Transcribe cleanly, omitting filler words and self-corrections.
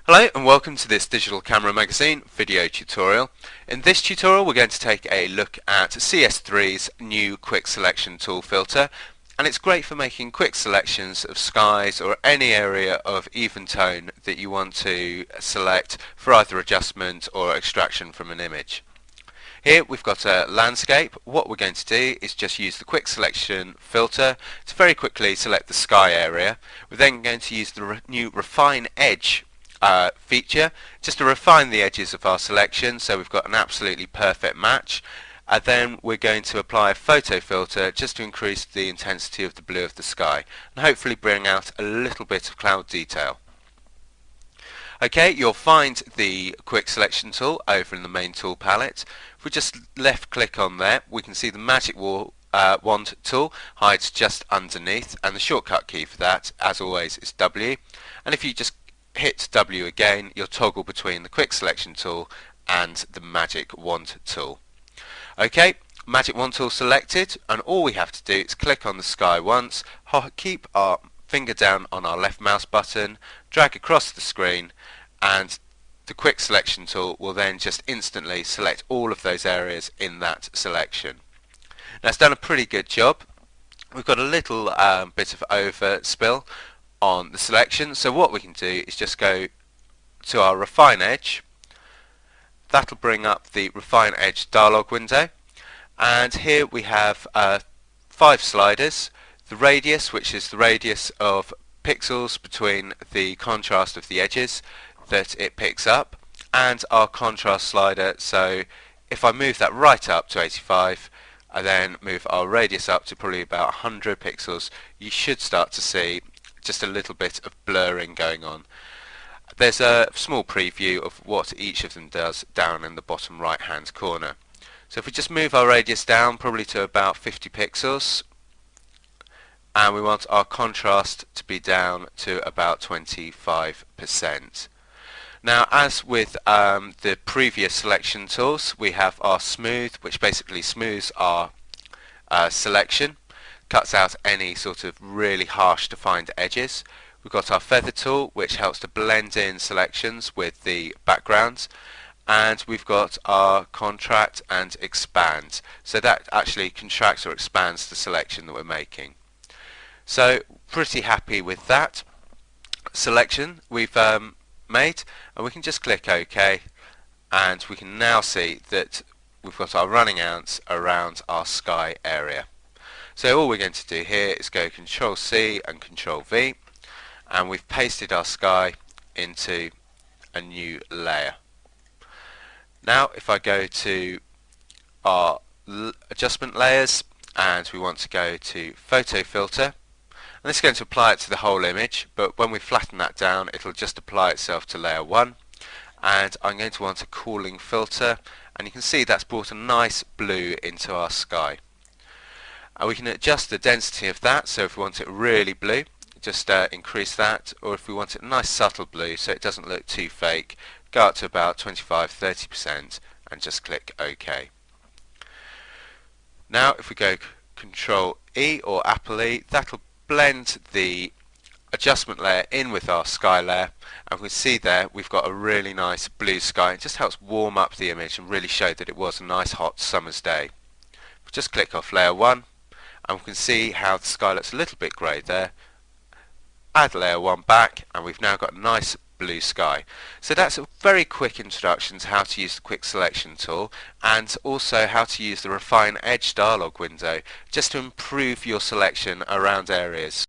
Hello and welcome to this Digital Camera Magazine video tutorial. In this tutorial we're going to take a look at CS3's new Quick Selection tool filter, and it's great for making quick selections of skies or any area of even tone that you want to select for either adjustment or extraction from an image. Here we've got a landscape. What we're going to do is just use the Quick Selection filter to very quickly select the sky area. We're then going to use the new Refine Edge feature just to refine the edges of our selection so we've got an absolutely perfect match. Then we're going to apply a photo filter just to increase the intensity of the blue of the sky and hopefully bring out a little bit of cloud detail. Okay, you'll find the Quick Selection tool over in the main tool palette. If we just left click on there, we can see the magic wand tool hides just underneath, and the shortcut key for that, as always, is W. And if you just hit W again, you'll toggle between the Quick Selection tool and the Magic Wand tool. Okay, Magic Wand tool selected, and all we have to do is click on the sky once, keep our finger down on our left mouse button, drag across the screen, and the Quick Selection tool will then just instantly select all of those areas in that selection. Now it's done a pretty good job. We've got a little bit of overspill on the selection, so what we can do is just go to our Refine Edge. That'll bring up the Refine Edge dialog window, and here we have 5 sliders. The radius, which is the radius of pixels between the contrast of the edges that it picks up, and our contrast slider. So if I move that right up to 85, I then move our radius up to probably about 100 pixels, you should start to see just a little bit of blurring going on. There's a small preview of what each of them does down in the bottom right hand corner. So if we just move our radius down probably to about 50 pixels, and we want our contrast to be down to about 25%. Now, as with the previous selection tools, we have our smooth, which basically smooths our selection, cuts out any sort of really harsh defined edges. We've got our feather tool, which helps to blend in selections with the backgrounds, and we've got our contract and expand, so that actually contracts or expands the selection that we're making. So pretty happy with that selection we've made, and we can just click OK, and we can now see that we've got our running ants around our sky area. So all we're going to do here is go Control C and Control V, and we've pasted our sky into a new layer. Now if I go to our adjustment layers and we want to go to photo filter, and this is going to apply it to the whole image, but when we flatten that down it'll just apply itself to layer 1, and I'm going to want a cooling filter, and you can see that's brought a nice blue into our sky. And we can adjust the density of that, so if we want it really blue, just increase that, or if we want it a nice subtle blue so it doesn't look too fake, go up to about 25-30% and just click OK. Now if we go Control E or Apple E, that'll blend the adjustment layer in with our sky layer, and we can see there we've got a really nice blue sky. It just helps warm up the image and really show that it was a nice hot summer's day. We'll just click off layer 1, and we can see how the sky looks a little bit grey there. Add layer 1 back, and we've now got a nice blue sky. So that's a very quick introduction to how to use the Quick Selection tool, and also how to use the Refine Edge dialog window just to improve your selection around areas.